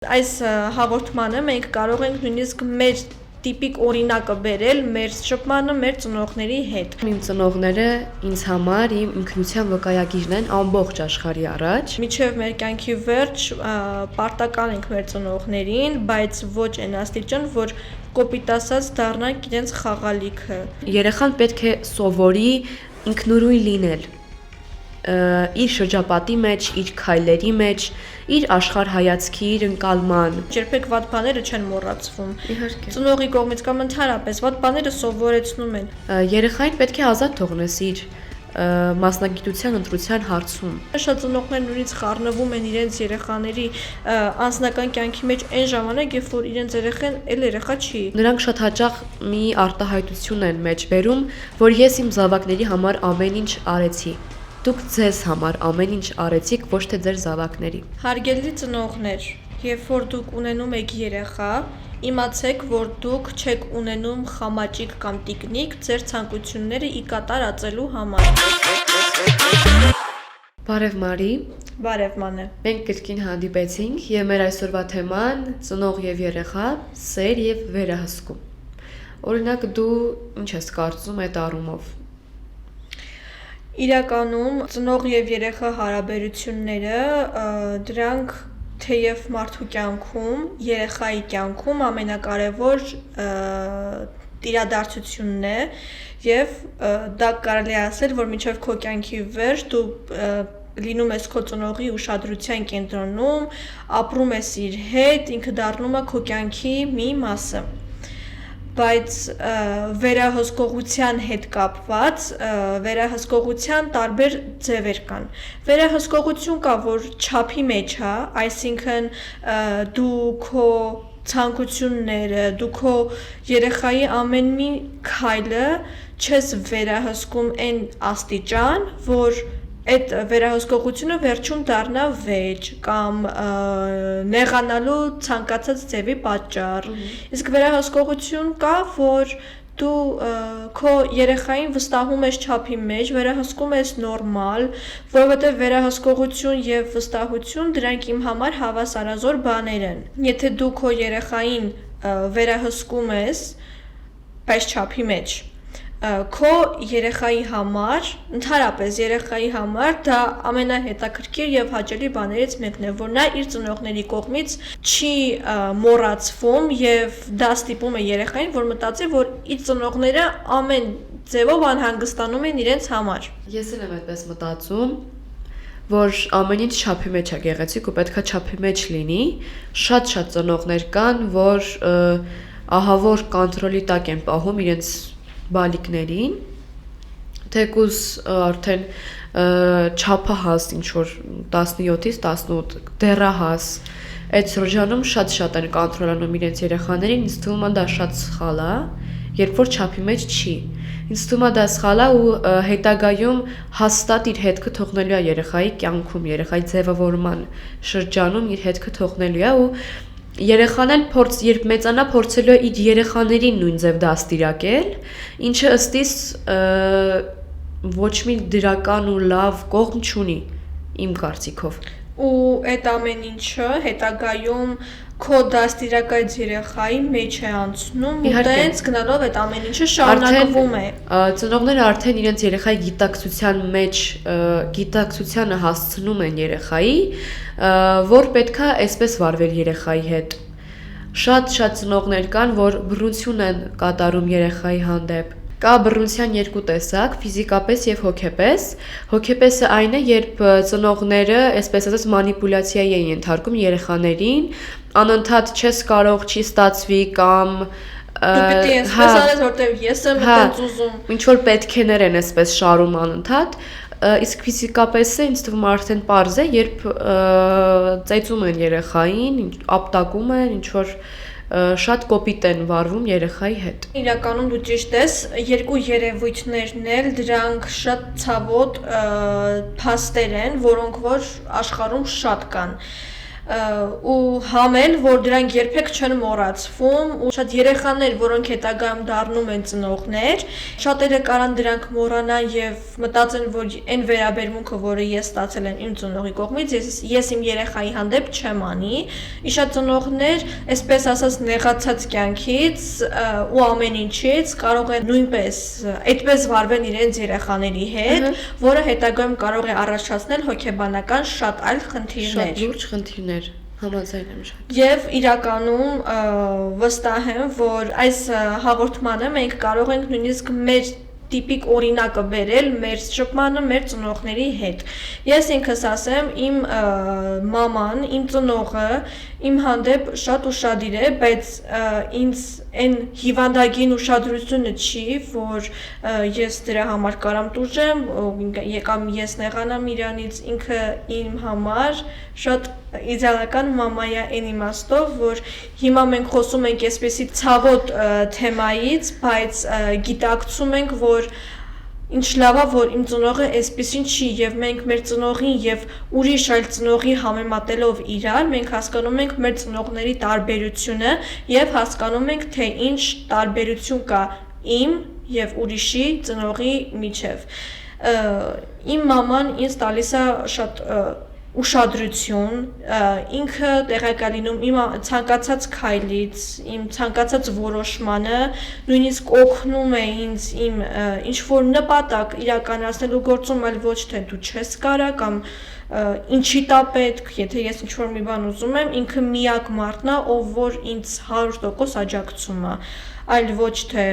Այս հաղորդմանը մենք կարող ենք նույնիսկ մեր տիպիկ օրինակը բերել մեր շփմանը մեր ծնողների հետ։ Իմ ծնողները ինձ համար իմ ինքնության վկայագիրն են ամբողջ աշխարհի առաջ։ Մինչև մեր կյանքի վերջ պարտական ենք մեր ծնողներին, բայց ոչ այն աստիճան, որ կոպիտ ասած դառնանք իրենց խաղալիքը։ Երեխան պետք է սովորի ինքնուրույն լինել իր շրջապատի մեջ, իր քայլերի մեջ, իր աշխարհայացքի, իր ընկալման։ Երբեք վատ բաները չեն մոռացվում։ Իհարկե։ Ծնողի կողմից կամ ընդհանրապես վատ բաները սովորեցնում են։ Երեխային պետք է ազատ թողնես իր մասնագիտության ընտրության հարցում։ Շատ ծնողներ նույնիսկ խառնվում են իրենց երեխաների անձնական կյանքի մեջ այն ժամանակ, երբ որ իրենց երեխան էլ երեխա չի։ Նրանք շատ հաճախ մի արտահայտություն են մեջ բերում, որ ես իմ զավակների համար ամեն ինչ արեցի։ Դուք ձեզ համար ամեն ինչ արեցիք, ոչ թե ձեր զավակների։ Հարգելի ծնողներ, երբ որ դուք ունենում եք երեխա, իմացեք, որ դուք չեք ունենում խամաճիկ կամ տիկնիկ ձեր ցանկությունները ի կատար ածելու համար։ Բարև Մարի։ Բարև Մանե։ Մենք կրկին հանդիպեցինք եւ մեր այսօրվա թեման ծնող եւ երեխա, սեր եւ վերահսկում։ Օրինակ դու ինչ ես կարծում այդ առումով։ Իրականում ծնող եւ երեխա հարաբերությունները դրանք թեև մարդու կյանքում, երեխայի կյանքում ամենակարևոր իրադարձությունն է եւ դա կարելի է ասել, որ մինչեւ քո կյանքի վերջ դու լինում ես քո ծնողի ուշադրության կենտրոնում, ապրում ես իր հետ, ինքը դառնում է քո կյանքի մի մասը։ Բայց վերահսկողության հետ կապված վերահսկողության տարբեր ձևեր կան։ Վերահսկողություն կա, որ չափի մեջ է, այսինքն դու քո ցանկությունները, դու քո երեխայի ամեն մի քայլը չես վերահսկում այն աստիճան, որ այդ վերահսկողությունը վերջում դառնա վեճ կամ նեղանալու ցանկացած ձևի պատճառ։ Իսկ վերահսկողություն կա, որ դու քո երեխային վստահում ես չափի մեջ, վերահսկում ես նորմալ, որովհետև վերահսկողություն եւ վստահություն դրանք իմ համար հավասարազոր բաներ են։ Եթե դու քո երեխային վերահսկում ես, բայց չափի մեջ, քո երեխայի համար, ընդհանրապես երեխայի համար դա ամենահետաքրքիր եւ հաճելի բաներից մեկն է, որ նա իր ծնողների կողմից չի մոռացվում եւ դա ստիպում է երեխային, որ մտածի, որ իր ծնողները ամեն ձևով անհանգստանում են իրենց համար։ Ես էլ եմ այդպես մտածում, որ ամեն ինչ չափի մեջ է գեղեցիկ ու պետքա չափի մեջ լինի։ Շատ ծնողներ կան, որ ահավոր կոնտրոլի տակ են պահում իրենց բալիկներին, թեկուզ արդեն չափահաս ինչ-որ 17-ից 18 դեռահաս այդ շրջանում շատ են կոնտրոլանում իրենց երեխաներին, ինձ թվում է դա շատ սխալ է, երբ որ չափի մեջ չի։ Ինձ թվում է դա սխալ է ու հետագայում հաստատ իր հետքը թողնելու է երեխայի կյանքում, երեխայի ձևավորման շրջանում իր հետքը թողնելու է ու երեխան էլ երբ մեծանա փորձելու է իր երեխաներին նույն ձև դաստիարակել, ինչը ըստիս ոչ մի դրական ու լավ կողմ չունի իմ կարծիքով։ Ու այդ ամեն ինչը հետագայում քո դաստիարակած երեխայի մեջ է անցնում ու տենց գնալով այդ ամեն ինչը շարունակվում է։ Ծնողները արդեն իրենց երեխայի գիտակցությանը հասցնում են երեխայի, որ պետքա այսպես վարվել երեխայի հետ։ Շատ ծնողներ կան, որ բռնություն են կատարում երեխայի հանդեպ։ Կա բռնության երկու տեսակ՝ ֆիզիկապես եւ հոգեպես։ Հոգեպեսը այն է, երբ ծնողները, այսպես ասած, մանիպուլյացիայի են ենթարկում երեխաներին, անընդհատ չես կարող, չի ստացվի կամ դու պիտի այսպես արես, որտեղ ես եմ այդպես ուզում։ Ինչ որ պետքեներ են այսպես շարում անընդհատ, իսկ ֆիզիկապես ինձ թվում է արդեն պարզ է, երբ ծեծում են երեխային, ապտակում են, ինչ որ շատ կոպիտ են վարվում երեխայի հետ։ Իրականում դու ճիշտ ես, երկու երևույթներն էլ դրանք շատ ցավոտ փաստեր են, որոնք որ աշխարհում շատ կան։ ու համել, որ դրանք երբեք չեն մոռացվում ու շատ երեխաներ, որոնք հետագայում դառնում են ծնողներ, շատերը կարան դրանք մոռանան եւ մտածեն, որ այն վերաբերմունքը, որը ես ստացել եմ իմ ծնողի կողմից, ես իմ երեխայի հանդեպ չեմ անի։ Իշա ծնողներ, այսպես ասած, նեղացած կյանքից ու ամեն ինչից կարող են նույնպես այդպես վարվել իրենց երեխաների հետ, որը հետագայում կարող է առաջացնել հոգեբանական շատ այլ խնդիրներ։ Շատ լուրջ խնդիրներ, համաձայն եմ շատ։ Եվ իրականում վստահ եմ, որ այս հաղորդմանը մենք կարող ենք նույնիսկ մեր տիպիկ օրինակը բերել մեր շփմանը մեր ծնողների հետ։ Ես ինքս ասեմ, իմ մաման, իմ ծնողը իմ հանդեպ շատ ուշադիր է, բայց ինձ այն հիվանդագին ուշադրությունը չի, որ ես դրա համար կարամ տուժեմ, կամ ես նեղանամ իրանից, ինքը իմ համար շատ իդեալական մամա է այն իմաստով, որ հիմա մենք խոսում ենք այսպեսի ցավոտ թեմայից, բայց գիտակցում ենք, որ ինչ լավ է, որ իմ ծնողը այսպեսին չի եւ մենք մեր ծնողին եւ ուրիշ այլ ծնողի համեմատելով իրար, մենք հասկանում ենք մեր ծնողների տարբերությունը եւ հասկանում ենք, թե ինչ տարբերություն կա իմ եւ ուրիշի ծնողի միջեւ։ Իմ մաման ինձ տալիս է շատ ուշադրություն, ինքը տեղեկ է լինում իմ ցանկացած քայլից, իմ ցանկացած որոշմանը, նույնիսկ օգնում է ինձ իմ ինչ-որ նպատակ իրականացնելու գործում, այլ ոչ թե դու չես կարա կամ ինչի տա պետք, եթե ես ինչ-որ մի բան ուզում եմ, ինքը միակ մարդն է, ով որ ինձ 100% աջակցում է, այլ ոչ թե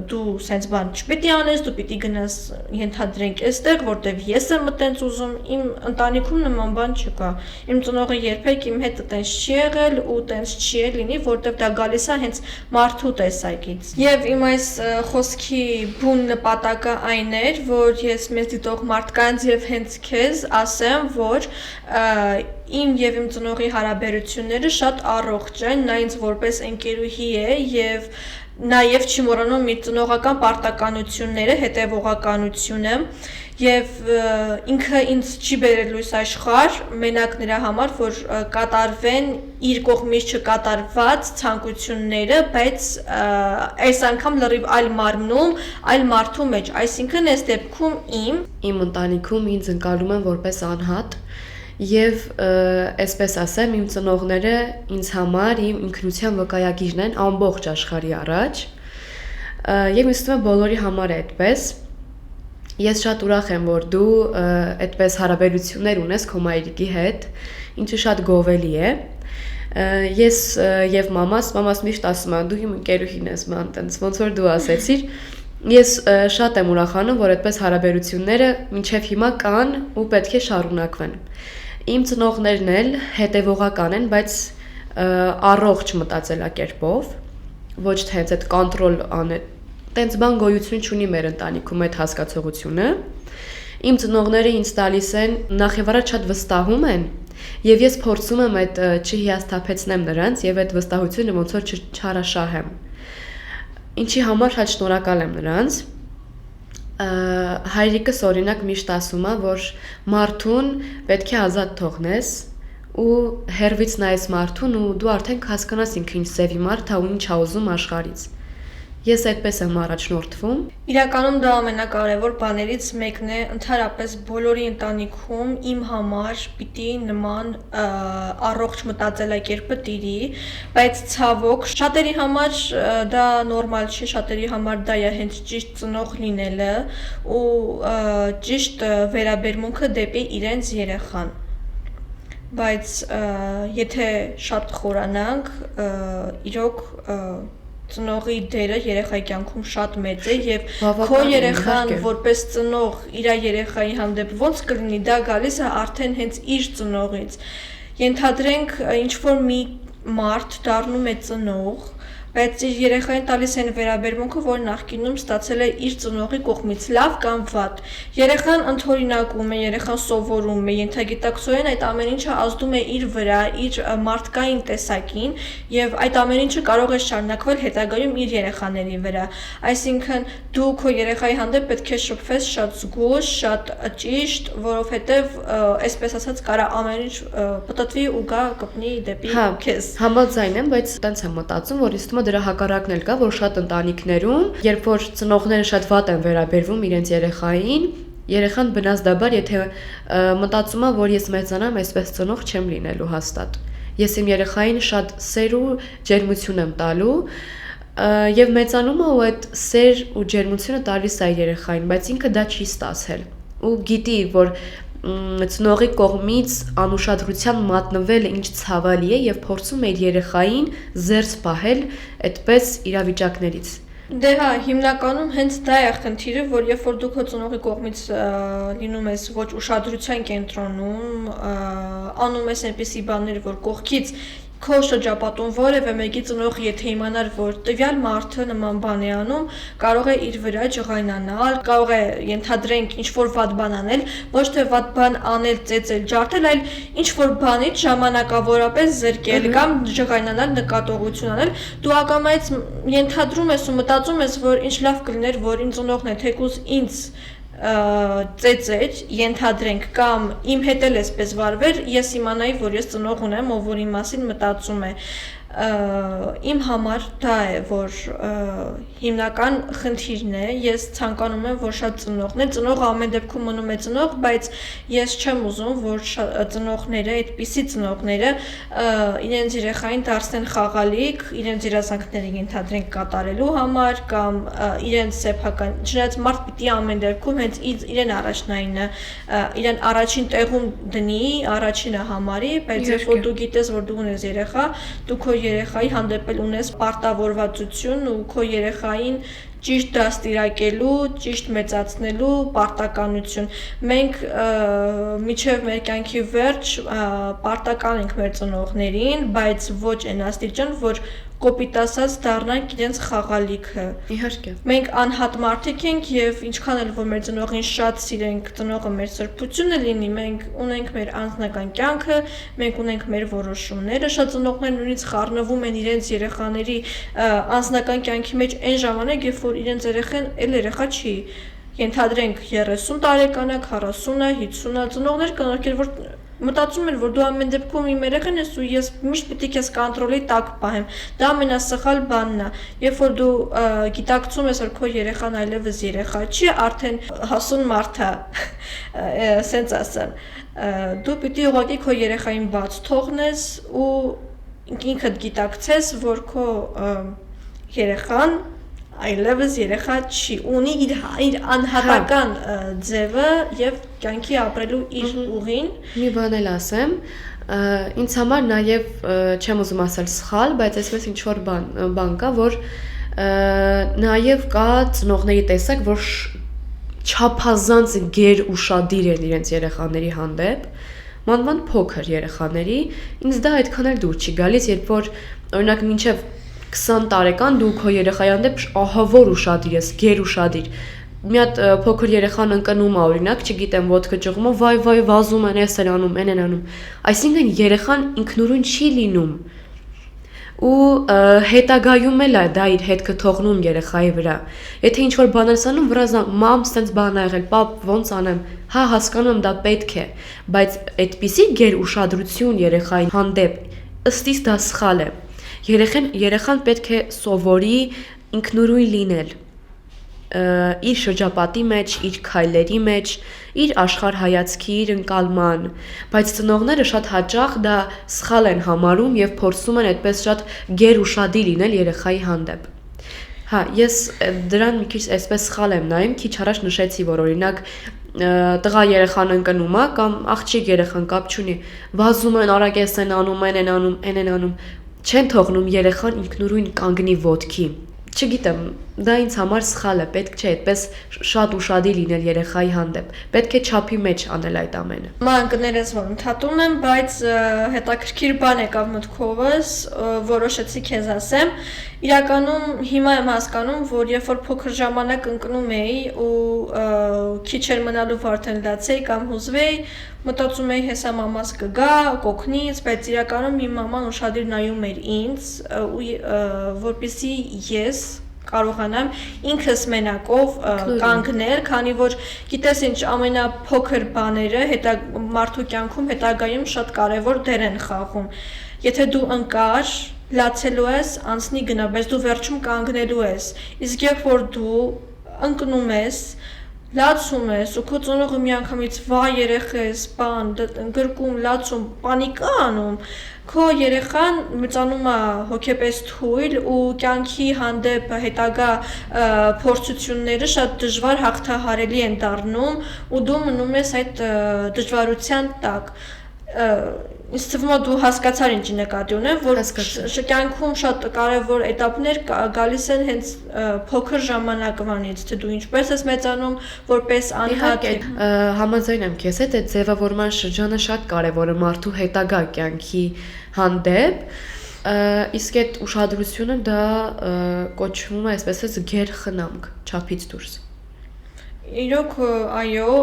դու սենց բան չպետք է անես, դու պիտի գնաս ենթադրենք այստեղ, որտեվ ես եմ այտենց ուզում, իմ ընտանիքում նման բան չկա։ Իմ ծնողը երբեք իմ հետ այտենց չի եղել ու այտենց չի լինի, որտեվ դա գալիս է հենց մարդու տեսակից։ Եվ իմ այս խոսքի բուն նպատակը այն էր, որ ես մեզ դիտող մարդկանց եւ հենց քեզ ասեմ, որ իմ եւ իմ ծնողի հարաբերությունները շատ առողջ են, նա ինձ որպես ընկերուհի է եւ նաև չի մոռանում իր ծնողական պարտականությունները, հետևողականությունը եւ ինքը ինձ չի բերել լույս աշխարհ մենակ նրա համար, որ կատարվեն իր կողմից չկատարված ցանկությունները, բայց այս անգամ լրիվ այլ մարմնում, այլ մարդու մեջ, այսինքն այս դեպքում իմ ընտանիքում ինձ ընկալում են որպես անհատ եւ այսպես ասեմ, իմ ծնողները ինձ համար իմ ինքնության վկայագիրն են ամբողջ աշխարհի առաջ եւ ինձ թվում է բոլորի համար է այդպես։ Ես շատ ուրախ եմ, որ դու այդպես հարաբերություններ ունես քո մայրիկի հետ, ինչը շատ գովելի է։ Ես եւ մամաս միշտ ասում են, դու իմ ընկերուհին ես, ման տենց ոնց որ դու ասեցիր։ Ես շատ եմ ուրախանում, որ այդպես հարաբերությունները մինչեւ հիմա կան ու պետք է շարունակվեն։ Իմ ծնողներն էլ հետևողական են, բայց առողջ մտածելակերպով, ոչ թե հենց այդ կոնտրոլ անել, տենց բան գոյություն չունի մեր ընտանիքում այդ հասկացողությունը։ Իմ ծնողները ինձ տալիս են նախ եւ առաջ շատ վստահում են, եւ ես փորձում եմ այդ չհիասթափեցնեմ նրանց եւ այդ վստահությունը ոնց որ չարաշահեմ։ Ինչի համար շատ շնորհակալ եմ նրանց։ Հայրիկս օրինակ միշտ ասում է, որ մարդուն պետք է ազատ թողնես ու հերվից նայես մարդուն ու դու արդեն կհասկանաս ինքը ինչ ծևի մարդ է ու ինչ է ուզում աշխարհից։ Ես այդպես եմ առաջնորդվում։ Իրականում դա ամենակարևոր բաներից մեկն է, ընդհանրապես բոլորի ընտանիքում իմ համար պիտի նման առողջ մտածելակերպը տիրի, բայց ցավոք շատերի համար դա նորմալ չի, շատերի համար դա է հենց ճիշտ ծնող լինելը ու ճիշտ վերաբերմունքը դեպի իրենց երեխան։ Բայց եթե շատ խորանանք, իրոք ծնողի դերը երեխայի կյանքում շատ մեծ է եւ քո երեխան որպես ծնող իր երեխայի հանդեպ ոնց կլինի, դա գալիս է արդեն հենց իր ծնողից։ Ենթադրենք ինչ որ մի մարդ դառնում է ծնող, բայց իր երեխային տալիս են վերաբերմունքը, որ նախկինում ստացել է իր ծնողի կողմից, լավ կամ վատ։ Երեխան ընդօրինակում է, երեխան սովորում է, ենթագիտակցորեն այդ ամեն ինչը ազդում է իր վրա, իր մարդկային տեսակին, եւ այդ ամեն ինչը կարող է շարունակվել հետագայում իր երեխաների վրա։ Այսինքն դու քո երեխայի հանդեպ պետք է շփվես շատ զգուշ, շատ ճիշտ, որովհետեւ այսպես ասած կարա ամեն ինչ պտտվի ու գա կպնի դեպի քեզ։ Համաձայն եմ, բայց տենց եմ մտածում, որ ինձ թվում է դրա հակառակն էլ կա, որ շատ ընտանիքներում, երբ որ ծնողները շատ վատ են վերաբերվում իրենց երեխային, երեխան բնազդաբար, եթե մտածում է, որ ես մեծանամ, այսպես ծնող չեմ լինելու հաստատ։ Ես իմ երեխային շատ սեր ու ջերմություն եմ տալու, եւ մեծանում է ու այդ սեր ու ջերմությունը տալիս է երեխային, բայց ինքը դա չի ստացել։ Ու գիտի, որ ծնողի կողմից անուշադրության մատնվելը ինչ ցավալի է եւ փորձում է իր երեխային զերծ պահել այդպես իրավիճակներից։ Դե հա, հիմնականում հենց դա է խնդիրը, որ երբ որ դու քո ծնողի կողմից լինում ես ոչ ուշադրության կենտրոնում, անում ես այնպիսի բաներ, որ կողքից քո շրջապատում որևէ մեկի ծնող եթե իմանար, որ տվյալ մարդը նման բան է անում, կարող է իր վրա ջղայնանալ, կարող է ենթադրենք ինչ-որ վատ բան անել, ոչ թե վատ բան անել, ծեծել, ջարդել, այլ ինչ-որ բանից ժամանակավորապես զրկել կամ ջղայնանալ, նկատողություն անել, դու ակամայից ենթադրում ես ու մտածում ես, որ ինչ լավ կլիներ, որ իմ ծնողն է թեկուզ ինձ ծեծեր, ենթադրենք կամ իմ հետ էլ էսպես վարվեր, ես իմանայի, որ ես ծնող ունեմ, ով որ իմ մասին մտածում է։ Իմ համար դա է, որ հիմնական խնդիրն է, ես ցանկանում եմ, որ շատ ծնողներ, ծնողը ամեն դեպքում մնում է ծնող, բայց ես չեմ ուզում, որ ծնողները, այդպիսի ծնողները իրենց երեխային դարձնեն խաղալիք, իրենց երազանքները ենթադրենք կատարելու համար կամ իրենց սեփական, չնայած մարդ պիտի ամեն դեպքում հենց իրեն առաջնայինը, իրեն առաջին տեղում դնի, առաջինը համարի, բայց երբ որ դու գիտես, որ դու ունես երեխա, դու քո երեխայի հանդեպ էլ ունես պարտավորվածություն ու քո երեխային ճիշտ դաստիարակելու, ճիշտ մեծացնելու պարտականություն։ Մենք միջև մեր կյանքի վերջ պարտական ենք մեր ծնողներին, բայց ոչ այն աստիճան, որ կոպիտ ասած դառնանք իրենց խաղալիքը։ Իհարկե։ Մենք անհատ մարդիկ ենք եւ ինչքան էլ որ մեր ծնողին շատ սիրենք, ծնողը մեր սրբությունը լինի, մենք ունենք մեր անձնական կյանքը, մենք ունենք մեր որոշումները, շատ ծնողներ նույնիսկ խառնվում են իրենց երեխաների անձնական կյանքի մեջ այն ժամանակ, երբ որ իրենց երեխան էլ երեխա չի։ Ենթադրենք 30 տարեկան է, 40-ը, 50-ը, ծնողներ կան, ովքեր որ մտածում են, որ դու ամեն դեպքում իմ երեխան ես ու ես միշտ պիտի քեզ կոնտրոլի տակ պահեմ։ Դա ամենասխալ բանն է։ Երբ որ դու գիտակցում ես, որ քո երեխան այլևս երեխա չի, արդեն հասուն մարդ է, սենց ասեմ, դու պիտի ուղղակի քո երեխային բաց թողնես ու ինքդ գիտակցես, որ քո երեխան այլևս երեխա չի, ունի իր անհատական ձևը եւ կյանքի ապրելու իր ուղին։ Մի բան էլ ասեմ, ինձ համար նաեւ չեմ ուզում ասել սխալ, բայց այսպես ինչ որ բան կա, որ նաեւ կա ծնողների տեսակ, որ չափազանց գեր ուշադիր են իրենց երեխաների հանդեպ, մանավանդ փոքր երեխաների, ինձ դա այդքան էլ դուր չի գալիս, երբ որ օրինակ մինչեւ 20 տարեկան դու քո երեխայի հանդեպ ահավոր ուշադիր ես, գեր ուշադիր։ Մի հատ փոքր երեխան ընկնում է, օրինակ, չգիտեմ, ոտքը ճղում է, վայ, վազում են, էս են անում, են անում։ Այսինքն երեխան ինքնուրույն չի լինում։ Ու հետագայում էլ է դա իր հետքը թողնում երեխայի վրա։ Եթե ինչ որ բան ես անում, վրազան, մամ, սենց բան ա եղել, պապ, ոնց անեմ։ Հա, հասկանում եմ, դա պետք է, բայց այդպիսի գեր ուշադրություն երեխայի հանդեպ, ըստ իս դա սխալ է։ Երեխան պետք է սովորի ինքնուրույն լինել իր շրջապատի մեջ, իր քայլերի մեջ, իր աշխարհայացքի, իր ընկալման, բայց ծնողները շատ հաճախ դա սխալ են համարում եւ փորձում են այդպես շատ գերուշադիր լինել երեխայի հանդեպ։ Հա, ես դրան մի քիչ այսպես սխալ եմ նայում, քիչ առաջ նշեցի, որ օրինակ տղա երեխան ընկնում է կամ աղջիկ երեխան կապ չունի, վազում են, արագես են անում, են անում, չեն թողնում երեխան ինքնուրույն կանգնի ոտքի։ Չգիտեմ, դա ինձ համար սխալ է, պետք չէ այդպես շատ ուշադիր լինել երեխայի հանդեպ։ Պետք է չափի մեջ անել այդ ամենը։ Ման կներես, որ ընդհատում եմ, բայց հետաքրքիր բան եկավ մտքովս, որոշեցի քեզ ասեմ։ Իրականում հիմա եմ հասկանում, որ երբ որ փոքր ժամանակ ընկնում էի ու քիչ էր մնալու արդեն լացեի կամ հուզվեի, մտածում էի հեսա մամաս կգա, կօգնից, բայց իրականում իմ մաման ուշադիր նայում էր ինձ, որպեսզի ես կարողանամ ինքս մենակով կանգնել, քանի որ գիտես ինչ ամենափոքր բաները մարդու կյանքում հետագայում շատ կարևոր դեր են խաղում։ Եթե դու ընկար, լացելու ես, անցնի գնա, բայց դու վերջում կանգնելու ես։ Իսկ երբ որ դու ընկնում ես, լացում ես ու քո ծնողը միանգամից վայ երեխես, բան, գրկում, լացում, պանիկա անում, քո երեխան մեծանում է հոգեպես թույլ ու կյանքի հանդեպ հետագա փորձությունները շատ դժվար հաղթահարելի են դառնում ու դու մնում ես այդ դժվարության տակ։ Ինձ թվում է դու հասկացար ինչի նկատի ունեմ, որ կյանքում շատ կարևոր էտապներ գալիս են հենց փոքր ժամանակվանից, թե դու ինչպես ես մեծանում, որպես անհատ։ Համաձայն եմ քեզ հետ, այդ ձևավորման շրջանը շատ կարևոր է մարդու հետագա կյանքի հանդեպ, իսկ այդ ուշադրությունը դա կոչվում է այսպես գերխնամք, չափից դուրս։ Իրոք, այո,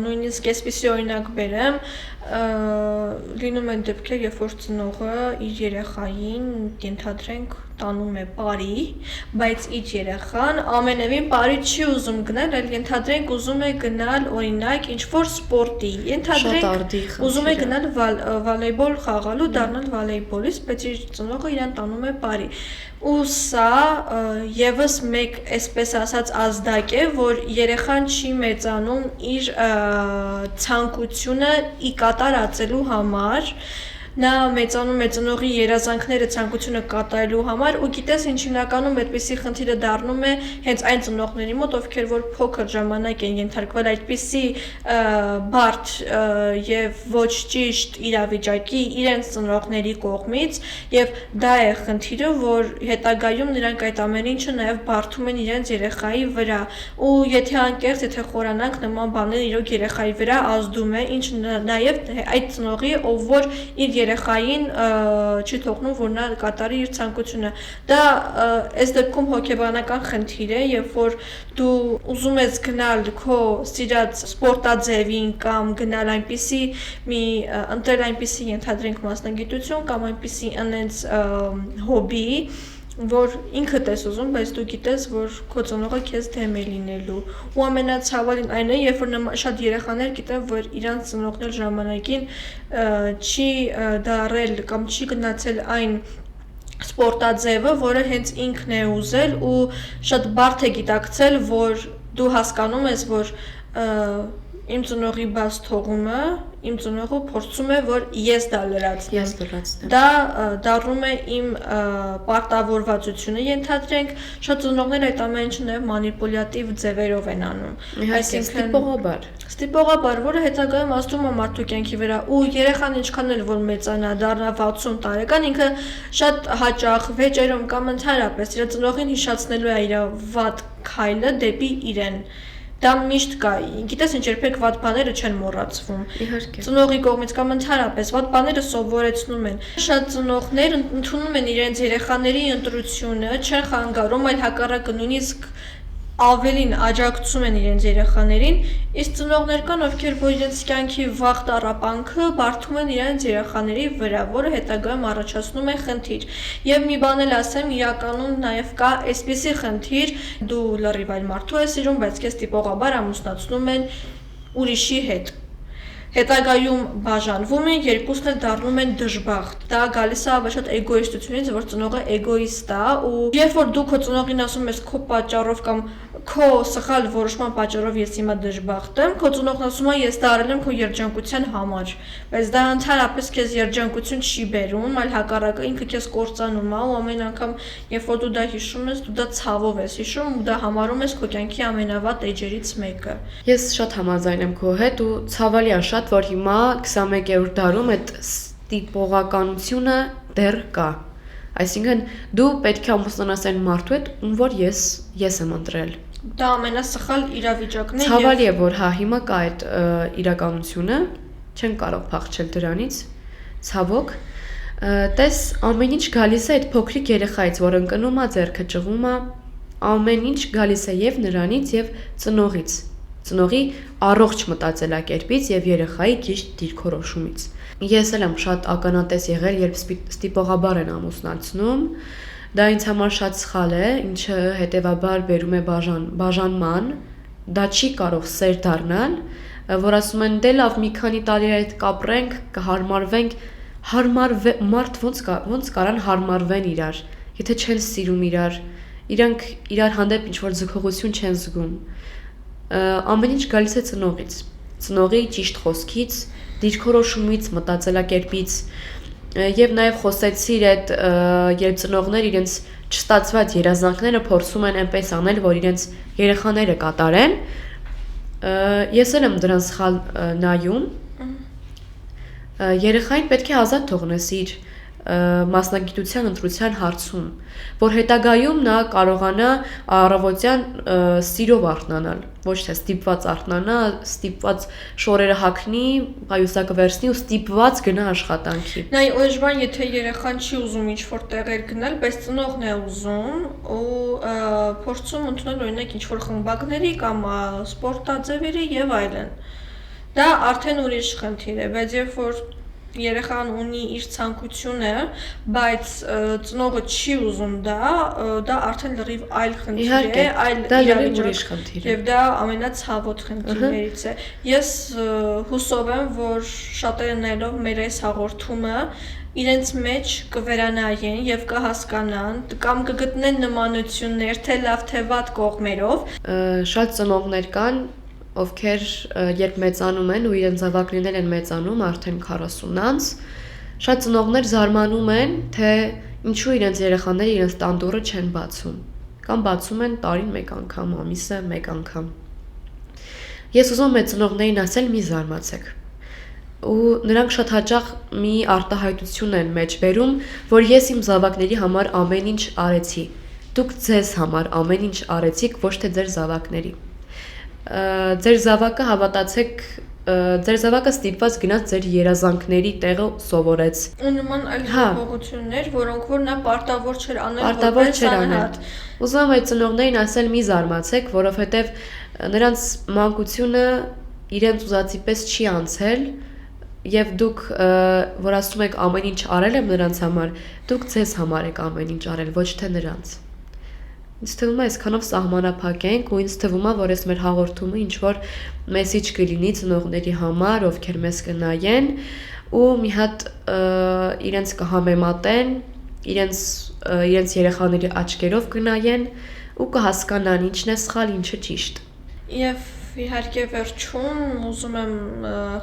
նույնիսկ այսպիսի օրինակ բերեմ, լինում են դեպքեր, երբ որ ծնողը իր երեխային, ենթադրենք, տանում է պարի, բայց իր երեխան ամենևին պարի չի ուզում գնալ, այլ ենթադրենք ուզում է գնալ օրինակ ինչ-որ սպորտի, ենթադրենք ուզում է գնալ վոլեյբոլ խաղալու, դառնալ վոլեյբոլիստ, բայց իր ծնողը իրան տանում է պարի։ Ու սա եւս մեկ այսպես ասած ազդակ է, որ երեխան չի մեծանում իր ցանկությունը ի կատարածելու համար, նա մեծանում է ծնողի երազանքները ցանկությունը կատարելու համար ու գիտես ինչ հիմնականում այդպիսի խնդիրը դառնում է հենց այն ծնողների մոտ, ովքեր որ փոքր ժամանակ են ենթարկվել այդպիսի բարդ եւ ոչ ճիշտ իրավիճակի իրենց ծնողների կողմից եւ դա է խնդիրը, որ հետագայում նրանք այդ ամեն ինչը նաեւ բարդում են իրենց երեխայի վրա ու եթե անկեղծ, եթե խորանանք նման բաներ իրոք երեխայի վրա ազդում է, ինչը նաեւ այդ ծնողի, ով որ իր երեխային չի թողնում, որ նա կատարի իր ցանկությունը։ Դա այս դեպքում հոգեբանական խնդիր է, երբ որ դու ուզում ես գնալ քո սիրած սպորտաձևին կամ գնալ այնպիսի ընտրել այնպիսի ենթադրենք մասնագիտություն կամ այնպիսի անենց հոբի, որ ինքդ ես ուզում, բայց դու գիտես, որ քո ծնողը քեզ դեմ է լինելու։ Ու ամենացավալին այն է, երբ որ շատ երեխաներ գիտեն, որ իրանց ծնողներ ժամանակին չի դարել կամ չի գնացել այն սպորտաձևը, որը հենց ինքն է ուզել ու շատ բարդ է գիտակցել, որ դու հասկանում ես, որ իմ ծնողի բաց թողումը, իմ ծնողը փորձում է, որ ես դա լրացնեմ։ Դա դառնում է իմ պարտավորվածությունը, ենթադրենք, շատ ծնողներ այդ ամեն ինչը նաև մանիպուլյատիվ ձևերով են անում։ Այսինքն ստիպողաբար, որը հետագայում ազդում է մարդու կյանքի վրա ու երեխան ինչքան էլ որ մեծանա, դառնա 60 տարեկան, ինքը շատ հաճախ վեճերում կամ ընդհանրապես իր ծնողին հիշացնելու է իր վատ քայլը դեպի իրեն։ Դա միշտ կա, գիտես ինչ երբեք վատ բաները չեն մոռացվում։ Իհարկե։ Ծնողի կողմից կամ ընդհանրապես վատ բաները սովորեցնում են։ Շատ ծնողներ ընդունում են իրենց երեխաների ընտրությունը, չեն խանգարում, այլ հակառակը նույնիսկ ավելին աջակցում են իրենց երեխաներին, իսկ ծնողներ կան, ովքեր որ իրենց կյանքի վաղ տառապանքը բարդում են իրենց երեխաների վրա, որը հետագայում առաջացնում է խնդիր։ Եվ մի բան էլ ասեմ, իրականում նաև կա այսպիսի խնդիր, դու լրիվ այլ մարդու ես սիրում, բայց քեզ տիպողաբար ամուսնացնում են ուրիշի հետ։ Հետագայում բաժանվում են, երկուսն էլ դառնում են դժբախտ։ Դա գալիս է ավելի շատ էգոիստությունից, որ ծնողը էգոիստ է ու երբ որ դու քո ծնողին ասում ես քո պատճառով կամ քո սխալ որոշման պատճառով ես հիմա դժբախտ եմ, քո ծնողն ասում է ես դա արել եմ քո երջանկության համար, բայց դա ընդհանրապես քեզ երջանկություն չի բերում, այլ հակառակը ինքը քեզ կործանում է ու ամեն անգամ երբ որ դու դա հիշում ես, դու դա ցավով ես հիշում ու դա համարում ես քո կյանքի ամենավատ էջերից մեկը։ Ես շատ համաձայն եմ քո հետ ու ցավալի է շատ, որ հիմա 21-րդ դարում այդ ստիպողականությունը դեռ կա։ Այսինքն դու պետք է ամուսնանաս այն մարդու հետ, ում որ ես եմ ընտրել։ Դա ամենասխալ իրավիճակն է։ Ցավալի է, որ հիմա կա այդ իրականությունը, չեն կարող փախչել դրանից, ցավոք։ Տես ամեն ինչ գալիս է այդ փոքրիկ երեխայից, որ ընկնում է, ձեռքը ճղում է, ամեն ինչ գալիս է եւ նրանից եւ ծնողից։ Ծնողի առողջ մտածելակերպից եւ երեխայի ճիշտ դիրքորոշումից։ Ես էլ եմ շատ ականատես եղել, երբ ստիպողաբար են ամուսնացնում, դա ինձ համար շատ սխալ է, ինչը հետեւաբար բերում է բաժանման, դա չի կարող սեր դառնալ, որ ասում են դե լավ մի քանի տարի այդ կապրենք, կհարմարվենք, մարդ ոնց կարան հարմարվեն իրար, եթե չեն սիրում իրար, իրանք իրար հանդեպ ինչ-որ ձգողություն չեն զգում։ Ամեն ինչ գալիս է ծնողից, ծնողի ճիշտ խոսքից, դիրքորոշումից, մտածելակերպից, եւ նաեւ խոսեցիր այդ երբ ծնողներ իրենց չստացված երազանքները փորձում են այնպես անել, որ իրենց երեխաները կատարեն, ես էլ եմ դրան սխալ նայում, երեխային պետք է ազատ թողնես իր մասնագիտության ընտրության հարցում, որ հետագայում նա կարողանա առավոտյան սիրով արթնանալ, ոչ թե ստիպված արթնանա, ստիպված շորերը հագնի, պայուսակը վերցնի ու ստիպված գնա աշխատանքի։ Նայ օրժվան եթե երեխան չի ուզում ինչ-որ տեղեր գնալ, բայց ծնողն է ուզում ու փորձում ընդունել օրինակ ինչ-որ խմբակների կամ սպորտաձևերի եւ այլն։ Դա արդեն ուրիշ խնդիր է, բայց երբ որ երեխան ունի իր ցանկությունը, բայց ծնողը չի ուզում դա արդեն լրիվ այլ խնդիր է, այլ իրավիճակ, եւ դա ամենացավոտ խնդիրներից է։ Ես հուսով եմ, որ շատերը նայելով մեր այս հաղորդումը իրենց մեջ կվերանայեն եւ կհասկանան կամ կգտնեն նմանություններ թե լավ թե վատ կողմերով։ Շատ ծնողներ կան, ովքեր երբ մեծանում են ու իրենց զավակներն են մեծանում արդեն 40-անց, շատ ծնողներ զարմանում են, թե ինչու իրենց երեխաները իրենց տանդուռը չեն բացում, կամ բացում են տարին մեկ անգամ, ամիսը մեկ անգամ։ Ես ուզում եմ ծնողներին ասել՝ մի զարմացեք։ Ու նրանք շատ հաճախ մի արտահայտություն են մեջ բերում, որ ես իմ զավակների համար ամեն ինչ արեցի։ Դուք ձեզ համար ամեն ինչ արեցիք, ոչ թե ձեր զավակների։ Ձեր զավակը հավատացեք, ձեր զավակը ստիպված գնաց ձեր երազանքների տեղը սովորեց։ Ու նման այլ հաղորդություններ, որոնք որ նա պարտավոր չէր անել որպես անհատ։ Ուզում եմ այդ ծնողներին ասել՝ մի զարմացեք, որովհետև նրանց մանկությունը իրենց ուզածի պես չի անցել, եւ դուք որ ասում եք ամեն ինչ արել եմ նրանց համար, դուք ձեզ համար եք ամեն ինչ արել, ոչ թե նրանց։ Ինձ թվում է այսքանով սահմանափակ ենք ու ինձ թվում է, որ այս մեր հաղորդումը ինչ որ մեսիջ կլինի ծնողների համար, ովքեր մեզ կնայեն ու մի հատ իրենց կհամեմատեն, իրենց երեխաների աչքերով կնայեն ու կհասկանան ինչն է սխալ, ինչը ճիշտ։ Եվ իհարկե վերջում ուզում եմ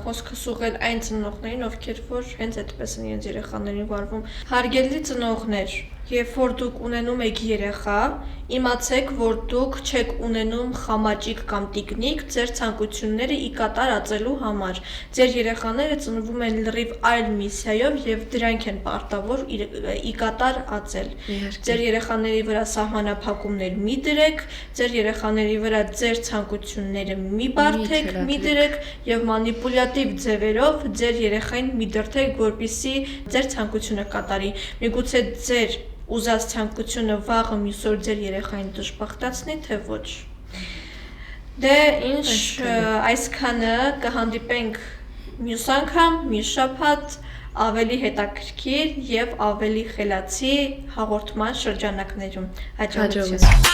խոսքս ուղղել այն ծնողներին, ովքեր որ հենց այդպես են իրենց երեխաներին վարվում։ Հարգելի ծնողներ, երբ որ դուք ունենում եք երեխա, իմացեք, որ դուք չեք ունենում խամաճիկ կամ տիկնիկ ձեր ցանկությունները ի կատար ածելու համար։ Ձեր երեխաները ծնվում են լրիվ այլ միսիայով եւ դրանք են պարտավոր ի կատար ածել։ Ձեր երեխաների վրա սահմանափակումներ մի դրեք, ձեր երեխաների վրա ձեր ցանկությունները մի բարդեք, մի դրեք եւ մանիպուլյատիվ ձևերով ձեր երեխային մի դրդեք, որպեսզի ձեր ցանկությունը կատարի։ Միգուցե ձեր ուզած ցանկությունը վաղը մյուս օր ձեր երեխային դժբախտացնի, թե ոչ։ Դե ինչ այսքանը կհանդիպենք մյուս անգամ, մյուս շաբաթ ավելի հետաքրքիր եւ ավելի խելացի հաղորդման շրջանակներում։ Հաջողություն։